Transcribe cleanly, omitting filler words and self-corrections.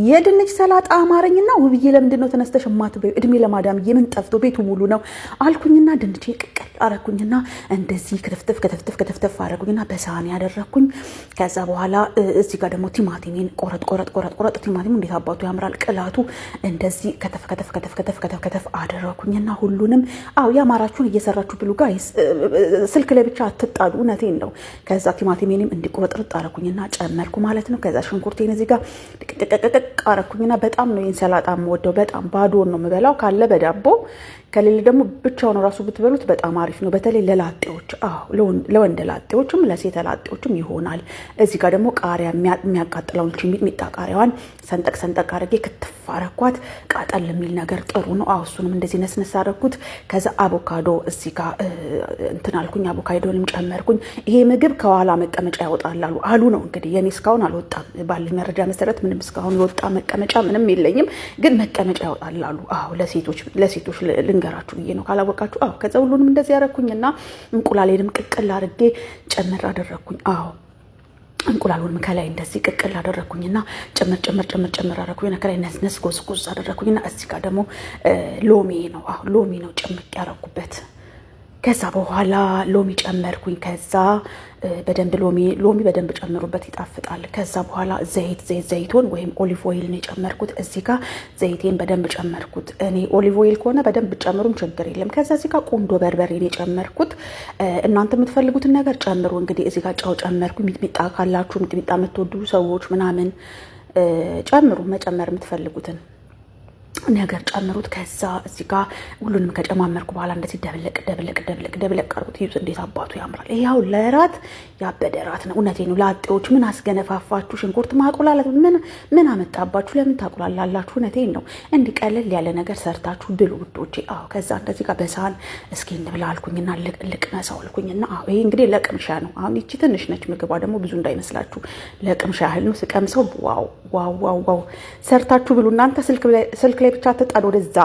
የድንች ሰላጣ አማረኝና ውብዬ ለምንድን ነው ተነስተሽ ማትበዩ? እድሜ ለማዳም የምን ጠፍቶ ቤቱ ሙሉ ነው አልኩኝና ድንች ቅቅል አረኩኝና እንደዚህ ከተፍተፍ አረኩኝና በሳህን ያደረኩኝ። ከዛ በኋላ እዚህ ጋር ደግሞ ቲማቲሜን ቆረጥ ቲማቲሙ እንዴት አባቱ ያምራል ቅላቱ። እንደዚህ ከተፍ አደረኩኝና ሁሉንም ያማራችሁን እየሰራችሁ ብሉ ጋይስ። ስልክ ላይ ብቻ አትጣሉ፣ እውነቴን ነው። ከዛ ቲማቲሜንም እንዲቆረጥርጥ አረኩኝና ጨመርኩ ማለት ነው። ከዛ ሽንኩርቴን እዚህ ጋር አረኩኝና በጣም ነው ሰላጣ የምወደው። በጣም ባዶን ነው የምበላው፣ ካለ በዳቦ ከሌለ ደግሞ ብቻውን ራሱ ብትበሉት በጣም አሪፍ ነው። በተለይ ለላጤዎች፣ ለወንድ ላጤዎችም ለሴት ላጤዎችም ይሆናል። እዚህ ጋር ደግሞ ቃሪያ የሚያቃጥለውን ሚጥሚጣ ቃሪያዋን ሰንጠቅ አድርጌ ክትፍ አረኳት። ቃጠል የሚል ነገር ጥሩ ነው። እሱንም እንደዚህ ነስነስ አረኩት። ከዛ አቮካዶ እዚህ ጋር እንትን አልኩኝ፣ አቮካዶንም ጨመርኩኝ። ይሄ ምግብ ከኋላ መቀመጫ ያወጣል አሉ ነው እንግዲህ። የኔ እስካሁን አልወጣም ባለኝ መረጃ መሰረት፣ ምንም እስካሁን የወጣ መቀመጫ ምንም የለኝም፣ ግን መቀመጫ ያወጣል አሉ። ለሴቶች ልንገራችሁ ብዬ ነው ካላወቃችሁ። ከዛ ሁሉንም እንደዚህ ያረኩኝና እንቁላሌንም ቅቅል አድርጌ ጨምር አደረኩኝ። እንቁላሉንም ከላይ እንደዚህ ቅቅል አደረኩኝና ጨምር አደረኩኝና ከላይ ነስነስ ጎዝጎዝ አደረኩኝና እዚህ ጋር ደግሞ ሎሚ ነው ጭምቅ ያረኩበት። ከዛ በኋላ ሎሚ ጨመርኩኝ። ከዛ በደንብ ሎሚ በደንብ ጨምሩበት፣ ይጣፍጣል። ከዛ በኋላ ዘይቱን ወይም ኦሊቭ ኦይል ነው የጨመርኩት። እዚህ ጋር ዘይቴን በደንብ ጨመርኩት። እኔ ኦሊቭ ኦይል ከሆነ በደንብ ጨምሩም ችግር የለም። ከዛ እዚህ ጋር ቁንዶ በርበሬ ነው የጨመርኩት። እናንተ የምትፈልጉትን ነገር ጨምሩ። እንግዲህ እዚህ ጋር ጨው ጨመርኩ። ሚጥሚጣ ካላችሁ ሚጥሚጣ የምትወዱ ሰዎች ምናምን ጨምሩ፣ መጨመር የምትፈልጉትን ነገር ጨምሩት። ከዛ እዚህ ጋር ሁሉንም ከጨማመርኩ በኋላ እንደዚህ ደብለቅ አድርጉት። ይዩት እንዴት አባቱ ያምራል። ይሄው ለራት ያበደ ራት ነው። እውነቴን ነው። ላጤዎች ምን አስገነፋፋችሁ? ሽንኩርት ማቁላላት ምን አመጣባችሁ? ለምን ታቁላላላችሁ? እውነቴን ነው። እንዲቀለል ያለ ነገር ሰርታችሁ ብሉ ውዶቼ። ከዛ እንደዚህ ጋር በሳህን እስኪ እንብላ አልኩኝና ልቅመሰው አልኩኝና ይሄ እንግዲህ ለቅምሻ ነው። አሁን ይቺ ትንሽ ነች፣ ምግቧ ደግሞ ብዙ እንዳይመስላችሁ ለቅምሻ ያህል ነው። ስቀምሰው ዋው ሰርታችሁ ብሉ እናንተ። ስልክ ላይ ብቻ ተጣዱ ወደዛ